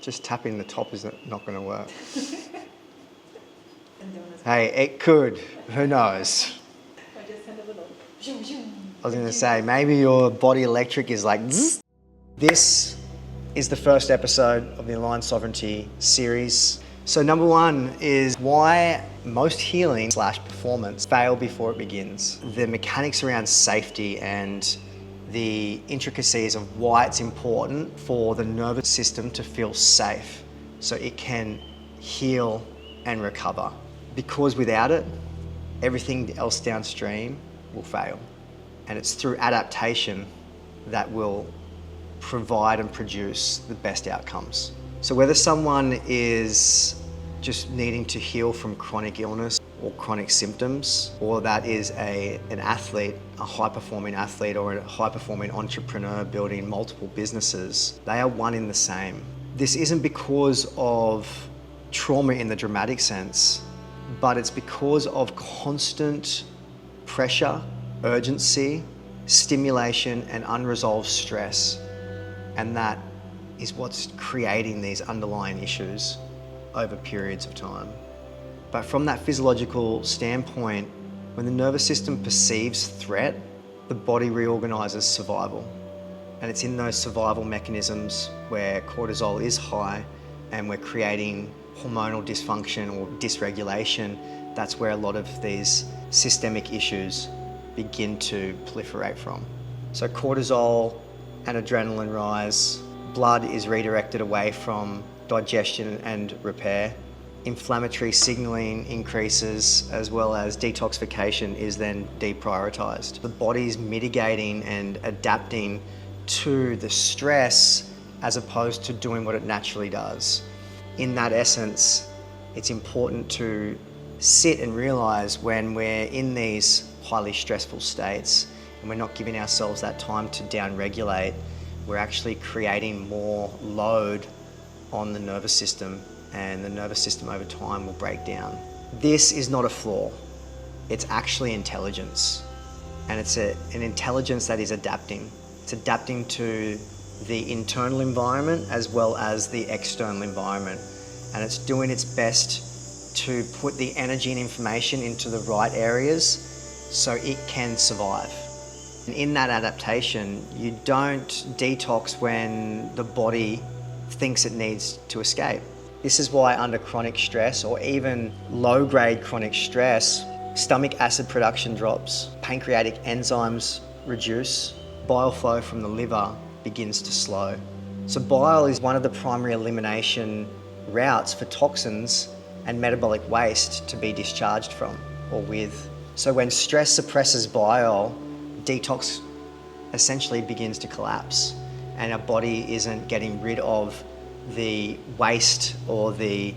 Just tapping the top is not going to work. Hey, it could. Who knows? I was going to say, maybe your body electric is like zzz. This is the first episode of the Aligned Sovereignty series. So number one is why most healing / performance fail before it begins. The mechanics around safety and the intricacies of why it's important for the nervous system to feel safe so it can heal and recover. Because without it, everything else downstream will fail. And it's through adaptation that will provide and produce the best outcomes. So whether someone is just needing to heal from chronic illness or chronic symptoms, or that is an athlete, a high-performing athlete or a high-performing entrepreneur building multiple businesses, they are one in the same. This isn't because of trauma in the dramatic sense, but it's because of constant pressure, urgency, stimulation, and unresolved stress. And that is what's creating these underlying issues over periods of time. But from that physiological standpoint, when the nervous system perceives threat, the body reorganizes survival. And it's in those survival mechanisms where cortisol is high and we're creating hormonal dysfunction or dysregulation. That's where a lot of these systemic issues begin to proliferate from. So cortisol and adrenaline rise, blood is redirected away from digestion and repair. Inflammatory signaling increases, as well as detoxification is then deprioritized. The body's mitigating and adapting to the stress as opposed to doing what it naturally does. In that essence, it's important to sit and realize when we're in these highly stressful states and we're not giving ourselves that time to down-regulate, we're actually creating more load on the nervous system, and the nervous system over time will break down. This is not a flaw, it's actually intelligence. And it's an intelligence that is adapting. It's adapting to the internal environment as well as the external environment. And it's doing its best to put the energy and information into the right areas so it can survive. And in that adaptation, you don't detox when the body thinks it needs to escape. This is why under chronic stress or even low-grade chronic stress, stomach acid production drops, pancreatic enzymes reduce, bile flow from the liver begins to slow. So bile is one of the primary elimination routes for toxins and metabolic waste to be discharged from or with. So when stress suppresses bile, detox essentially begins to collapse and our body isn't getting rid of the waste or the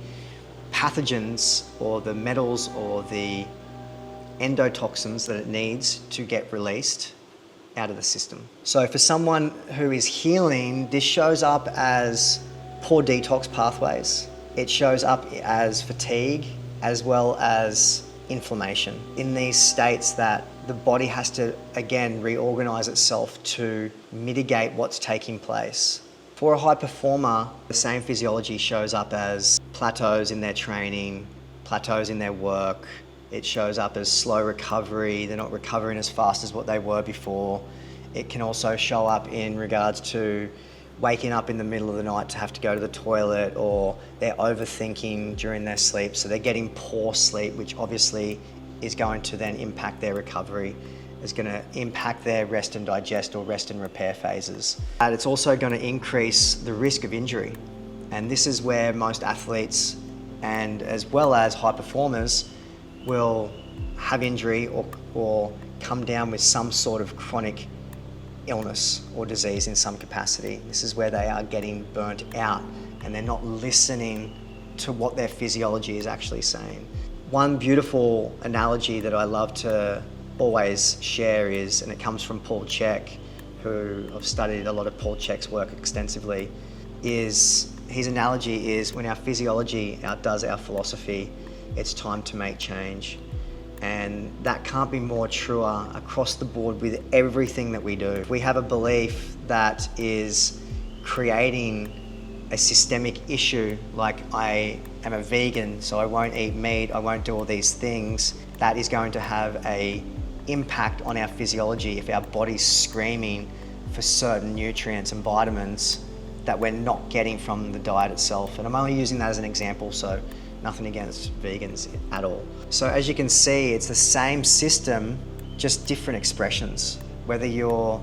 pathogens or the metals or the endotoxins that it needs to get released out of the system. So for someone who is healing, this shows up as poor detox pathways. It shows up as fatigue as well as inflammation. In these states that the body has to, again, reorganize itself to mitigate what's taking place. For a high performer, the same physiology shows up as plateaus in their training, plateaus in their work. It shows up as slow recovery. They're not recovering as fast as what they were before. It can also show up in regards to waking up in the middle of the night to have to go to the toilet, or they're overthinking during their sleep. So they're getting poor sleep, which obviously is going to then impact their recovery. It's going to impact their rest and digest or rest and repair phases. And it's also going to increase the risk of injury. And this is where most athletes and as well as high performers will have injury or come down with some sort of chronic illness or disease in some capacity. This is where they are getting burnt out and they're not listening to what their physiology is actually saying. One beautiful analogy that I love to always share is, and it comes from Paul Chek, who I've studied a lot of Paul Chek's work extensively, is his analogy is when our physiology outdoes our philosophy, it's time to make change. And that can't be more truer across the board with everything that we do. If we have a belief that is creating a systemic issue, like I am a vegan, so I won't eat meat, I won't do all these things, that is going to have a impact on our physiology if our body's screaming for certain nutrients and vitamins that we're not getting from the diet itself. And I'm only using that as an example, so nothing against vegans at all. So as you can see, it's the same system, just different expressions. Whether you're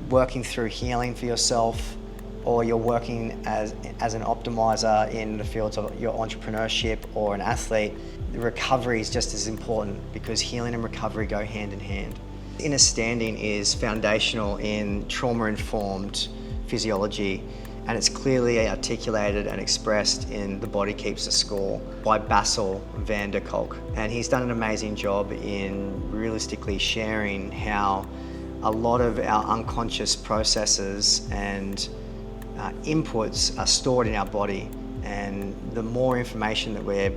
working through healing for yourself, or you're working as an optimizer in the fields of your entrepreneurship or an athlete, the recovery is just as important, because healing and recovery go hand in hand. Inner standing is foundational in trauma-informed physiology, and it's clearly articulated and expressed in The Body Keeps the Score by Bessel van der Kolk. And he's done an amazing job in realistically sharing how a lot of our unconscious processes and inputs are stored in our body, and the more information that we're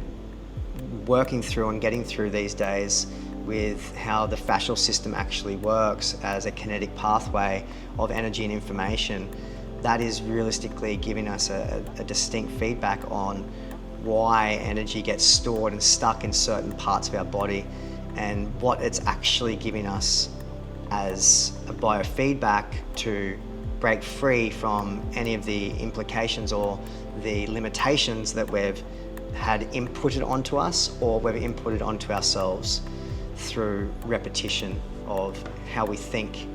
working through and getting through these days with how the fascial system actually works as a kinetic pathway of energy and information, that is realistically giving us a distinct feedback on why energy gets stored and stuck in certain parts of our body, and what it's actually giving us as a biofeedback to break free from any of the implications or the limitations that we've had inputted onto us, or we've inputted onto ourselves through repetition of how we think.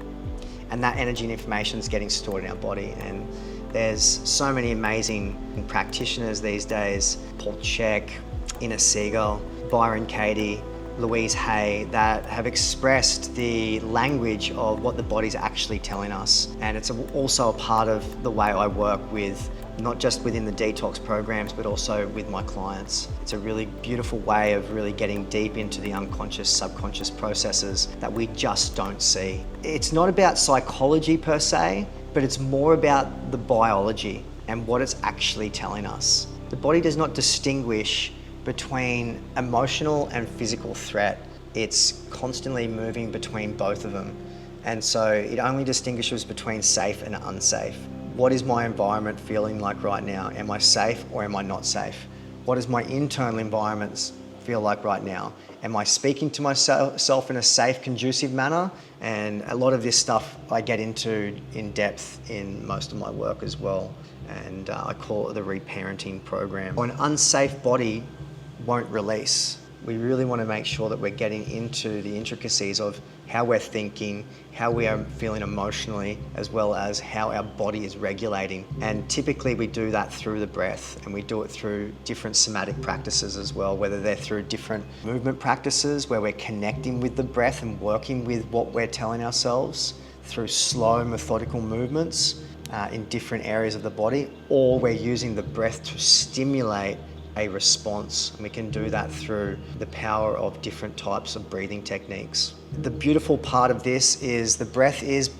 And that energy and information is getting stored in our body. And there's so many amazing practitioners these days: Paul Chek, Ina Siegel, Byron Katie, Louise Hay, that have expressed the language of what the body's actually telling us. And it's also a part of the way I work with, not just within the detox programs, but also with my clients. It's a really beautiful way of really getting deep into the unconscious, subconscious processes that we just don't see. It's not about psychology per se, but it's more about the biology and what it's actually telling us. The body does not distinguish between emotional and physical threat. It's constantly moving between both of them. And so it only distinguishes between safe and unsafe. What is my environment feeling like right now? Am I safe or am I not safe? What does my internal environment feel like right now? Am I speaking to myself in a safe, conducive manner? And a lot of this stuff I get into in depth in most of my work as well. And I call it the reparenting program. An unsafe body won't release. We really want to make sure that we're getting into the intricacies of how we're thinking, how we are feeling emotionally, as well as how our body is regulating. And typically we do that through the breath, and we do it through different somatic practices as well, whether they're through different movement practices where we're connecting with the breath and working with what we're telling ourselves through slow, methodical movements in different areas of the body, or we're using the breath to stimulate a response. And we can do that through the power of different types of breathing techniques. The beautiful part of this is the breath is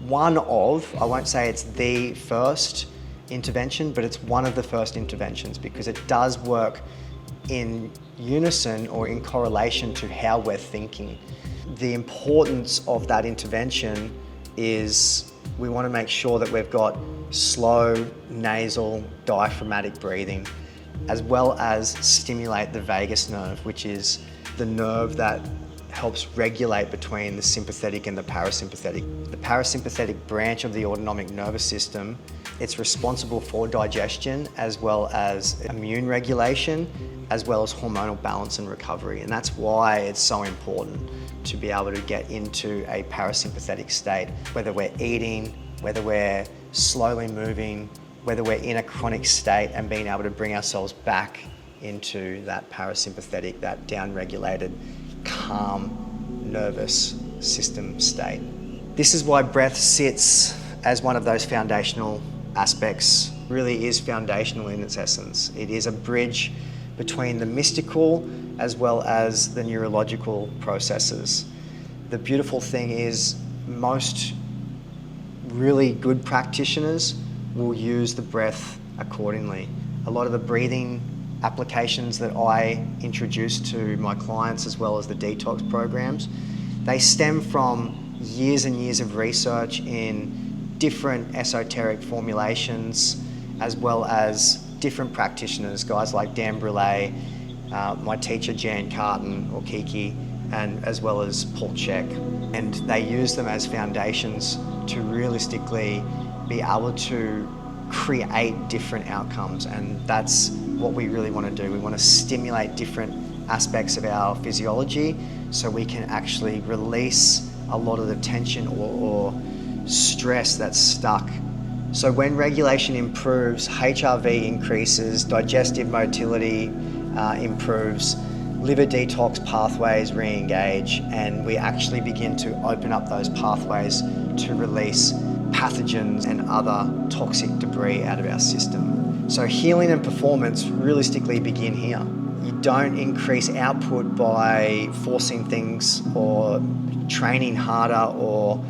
one of, I won't say it's the first intervention, but it's one of the first interventions, because it does work in unison or in correlation to how we're thinking. The importance of that intervention is we want to make sure that we've got slow, nasal, diaphragmatic breathing, as well as stimulate the vagus nerve, which is the nerve that helps regulate between the sympathetic and the parasympathetic. The parasympathetic branch of the autonomic nervous system, it's responsible for digestion, as well as immune regulation, as well as hormonal balance and recovery. And that's why it's so important to be able to get into a parasympathetic state, whether we're eating, whether we're slowly moving, whether we're in a chronic state, and being able to bring ourselves back into that parasympathetic, that down-regulated, calm, nervous system state. This is why breath sits as one of those foundational aspects, really is foundational in its essence. It is a bridge between the mystical as well as the neurological processes. The beautiful thing is most really good practitioners will use the breath accordingly. A lot of the breathing applications that I introduce to my clients, as well as the detox programs, they stem from years and years of research in different esoteric formulations as well as different practitioners, guys like Dan Brule, my teacher Jan Carton or Kiki, and as well as Paul Check. And they use them as foundations to realistically be able to create different outcomes. And that's what we really want to do. We want to stimulate different aspects of our physiology so we can actually release a lot of the tension or stress that's stuck. So when regulation improves, HRV increases, digestive motility improves, liver detox pathways re-engage, and we actually begin to open up those pathways to release pathogens and other toxic debris out of our system. So healing and performance realistically begin here. You don't increase output by forcing things or training harder or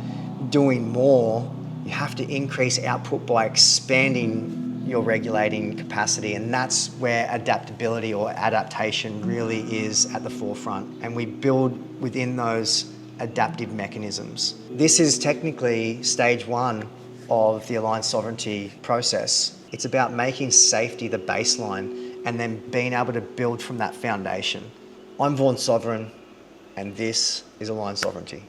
doing more. You have to increase output by expanding your regulating capacity, and that's where adaptability or adaptation really is at the forefront, and we build within those adaptive mechanisms. This is technically stage one of the Aligned Sovereignty process. It's about making safety the baseline and then being able to build from that foundation. I'm Vaughan Sovereign, and this is Aligned Sovereignty.